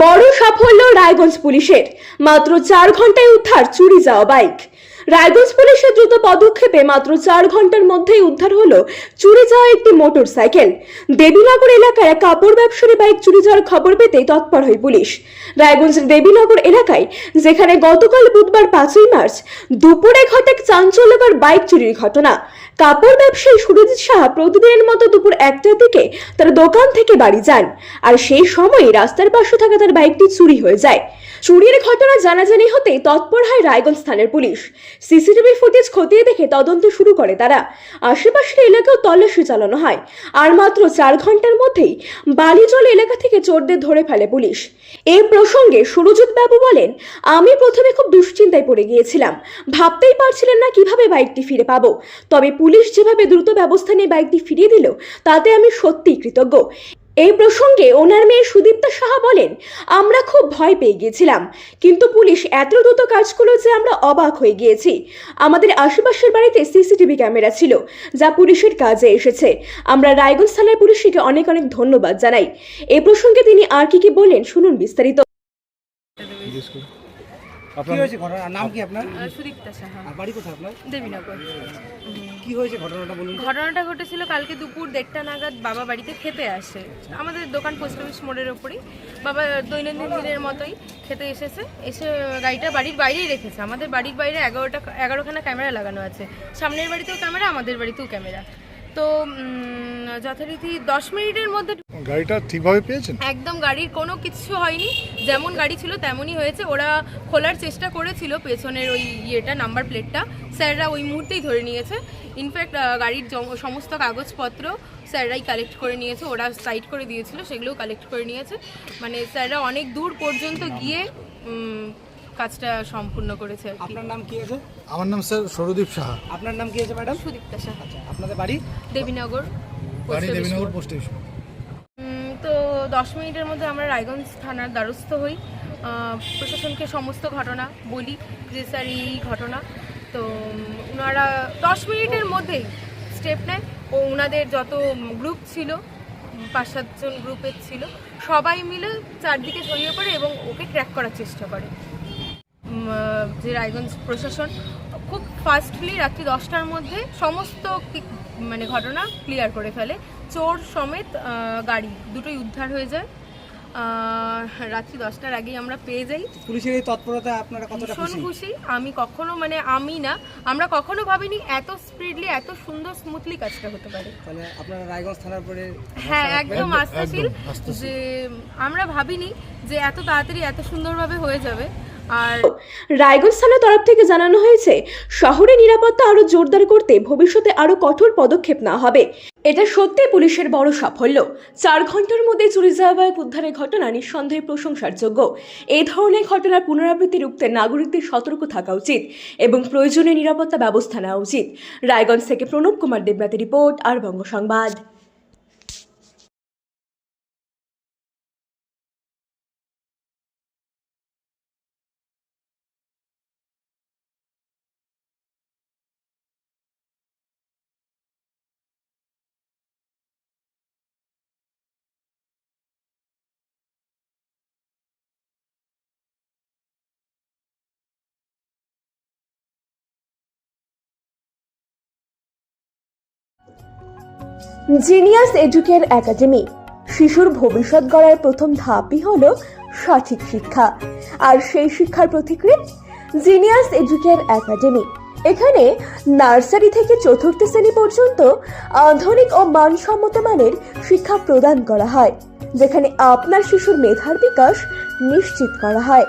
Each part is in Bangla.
বড় সাফল্য রায়গঞ্জ পুলিশের, মাত্র 4 ঘন্টায় উদ্ধার চুরি যাওয়া বাইক। রায়গঞ্জ পুলিশের দ্রুত পদক্ষেপে মাত্র 4 ঘন্টার মধ্যেই উদ্ধার হলো চুরি যাওয়া একটি মোটরসাইকেল। দেবীনগর এলাকায় এক কাপড় ব্যবসায়ী বাইক চুরি যাওয়ার খবর পেতেই তৎপর হয় পুলিশ। রায়গঞ্জের দেবীনগর এলাকায়, যেখানে গতকাল বুধবার 5ই মার্চ দুপুরে ঘটে এক চাঞ্চল্যকর বাইক চুরির ঘটনা। কাপড় ব্যবসায়ী সুরজিৎ সাহা প্রতিদিনের মতো দুপুর 1টার দিকে তার দোকান থেকে বাড়ি যান, আর সেই সময় রাস্তার পাশে থাকা তার বাইকটি চুরি হয়ে যায়। চুরির ঘটনা জানাজানি হতেই তৎপর হয় রায়গঞ্জ থানার পুলিশ। সিসিটিভি ফুটেজ খতিয়ে দেখে তদন্ত শুরু করে তারা। আশেপাশের এলাকাও তল্লাশি চালানো হয়, আর মাত্র 4 ঘন্টার মধ্যেই বালিজল এলাকা থেকে চোরদের ধরে ফেলে পুলিশ। এই প্রসঙ্গে সুরজিৎ বাবু বলেন, আমি প্রথমে খুব দুশ্চিন্তায় পড়ে গিয়েছিলাম, ভাবতেই পারছিলেন না কিভাবে বাইকটি ফিরে পাবো। তবে পুলিশ যেভাবে দ্রুত ব্যবস্থা নিয়ে বাইকটি ফিরিয়ে দিল, তাতে আমি সত্যিই কৃতজ্ঞ। এই প্রসঙ্গে ওনার মেয়ে সুদীপ্তা সাহা বলেন, আমরা খুব ভয় পেয়ে গিয়েছিলাম, কিন্তু পুলিশ এত দ্রুত কাজ করলো যে আমরা অবাক হয়ে গিয়েছি। আমাদের আশেপাশের বাড়িতে সিসিটিভি ক্যামেরা ছিল, যা পুলিশের কাজে এসেছে। আমরা রায়গঞ্জ থানার পুলিশকে অনেক অনেক ধন্যবাদ জানাই। এই প্রসঙ্গে তিনি আর কি বলেন শুনুন বিস্তারিত। কি হয়েছে ঘটনা? নাম কি আপনার? সুদীপ্তা সাহা। আর বাড়ি কোথায় আপনার? দেবীনগর। কি হয়েছে ঘটনাটা বলুন। ঘটনাটা ঘটেছিল কালকে দুপুর 1:30 নাগাদ। বাবা বাড়িতে খেতে আসে, আমাদের দোকান পোস্ট অফিস মোড়ের ওপরেই। বাবা দৈনন্দিন দিনের মতোই খেতে এসেছে, এসে গাড়িটা বাড়ির বাইরেই রেখেছে। আমাদের বাড়ির বাইরে 11খানা ক্যামেরা লাগানো আছে, সামনের বাড়িতেও ক্যামেরা, আমাদের বাড়িতেও ক্যামেরা। তো যথারীতি 10 মিনিটের মধ্যে গাড়িটা ঠিকভাবে পেয়েছেন? একদম গাড়ির কোনো কিছু হয়নি, যেমন গাড়ি ছিল তেমনই হয়েছে। ওরা খোলার চেষ্টা করেছিল পেছনের ওই নাম্বার প্লেটটা, স্যাররা ওই মুহূর্তেই ধরে নিয়েছে। ইনফ্যাক্ট গাড়ির সমস্ত কাগজপত্র স্যাররাই কালেক্ট করে নিয়েছে, ওরা সাইড করে দিয়েছিল, সেগুলোও কালেক্ট করে নিয়েছে। মানে স্যাররা অনেক দূর পর্যন্ত গিয়ে কাজটা সম্পূর্ণ করেছে আর কি। আপনার নাম কি আছে? আমার নাম স্যার সৌরদীপ সাহা। আপনার নাম কি আছে ম্যাডাম? সুদীপ্তা সাহা। আপনাদের বাড়ি? দেবীনগর। বাড়ি দেবীনগর পোস্ট অফিস। তো 10 মিনিটের মধ্যে আমরা রায়গঞ্জ থানার দ্বারস্থ হই, প্রশাসনকে সমস্ত ঘটনা বলি যে স্যার এই ঘটনা। তো ওনারা 10 মিনিটের মধ্যেই স্টেপ নেয়। ও ওনাদের যত গ্রুপ ছিল, 5-7 জন গ্রুপের ছিল, সবাই মিলে চারদিকে ছড়িয়ে পড়ে এবং ওকে ট্র্যাক করার চেষ্টা করে। যে রায়গঞ্জ প্রশাসন খুব ফাস্টলি রাত্রি 10টার মধ্যে সমস্ত ঘটনা ক্লিয়ার করে ফেলে। চোর সমেত গাড়ি দুটোই উদ্ধার হয়ে যায়। রাত্রি 10টার আগেই আমরা পেয়ে যাই। পুলিশের এই তৎপরতায় আপনারা কতটা খুশি? আমরা কখনো ভাবিনি এত স্পিডলি, এত সুন্দর স্মুথলি কাজটা হতে পারে। তাহলে আপনারা রায়গঞ্জ থানার পরে? হ্যাঁ, একদম আস্থাশীল, যে আমরা ভাবিনি যে এত তাড়াতাড়ি এত সুন্দরভাবে হয়ে যাবে। আর রায়গঞ্জ থানার তরফ থেকে জানানো হয়েছে, শহরে নিরাপত্তা আরো জোরদার করতে ভবিষ্যতে আরো কঠোর পদক্ষেপ নেওয়া হবে। এটা সত্যি পুলিশের বড় সাফল্য। 4 ঘন্টার মধ্যে চুরি যাওয়া বাইক উদ্ধারের ঘটনা নিঃসন্দেহে প্রশংসার যোগ্য। এই ধরনের ঘটনার পুনরাবৃত্তি রুখতে নাগরিকদের সতর্ক থাকা উচিত এবং প্রয়োজনীয় নিরাপত্তা ব্যবস্থা নেওয়া উচিত। রায়গঞ্জ থেকে প্রণব কুমার দেবনাথের রিপোর্ট, আর বঙ্গ সংবাদ। Genius educare academy. শিশুর ভবিষ্যৎ গড়ার প্রথম ধাপই হলো সঠিক শিক্ষা, আর সেই শিক্ষার প্রতিক্রিয়া জিনিয়াস এডুকেয়ার একাডেমি। এখানে নার্সারি থেকে 4র্থ শ্রেণী পর্যন্ত আধুনিক ও মানসম্মত মানের শিক্ষা প্রদান করা হয়, যেখানে আপনার শিশুর মেধার বিকাশ নিশ্চিত করা হয়।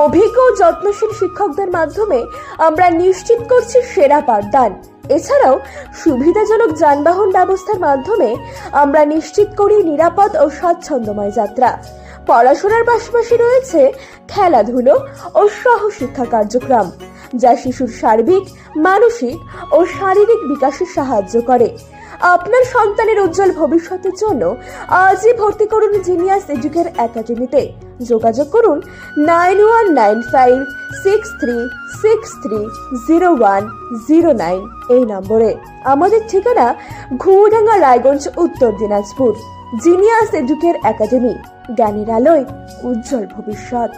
অভিজ্ঞ ও যত্নশীল শিক্ষকদের মাধ্যমে আমরা নিশ্চিত করছি সেরা পাঠদান। এছাড়াও সুবিধাজনক যানবাহন ব্যবস্থার মাধ্যমে আমরা নিশ্চিত করি নিরাপদ ও স্বাচ্ছন্দ্যময় যাত্রা। পড়াশোনার পাশাপাশি রয়েছে খেলাধুলো ও সহশিক্ষা কার্যক্রম, যা শিশুর সার্বিক, মানসিক ও শারীরিক বিকাশে সাহায্য করে। আপনার সন্তানের উজ্জ্বল ভবিষ্যতের জন্য আজই ভর্তি করুন জিনিয়াস এডুকেয়ার একাডেমিতে। যোগাযোগ করুন 919563630109 এই নম্বরে। আমাদের ঠিকানা ঘুরডাঙ্গা, রায়গঞ্জ, উত্তর দিনাজপুর। জিনিয়াস এডুকেয়ার একাডেমি, জ্ঞানের আলোয় উজ্জ্বল ভবিষ্যৎ।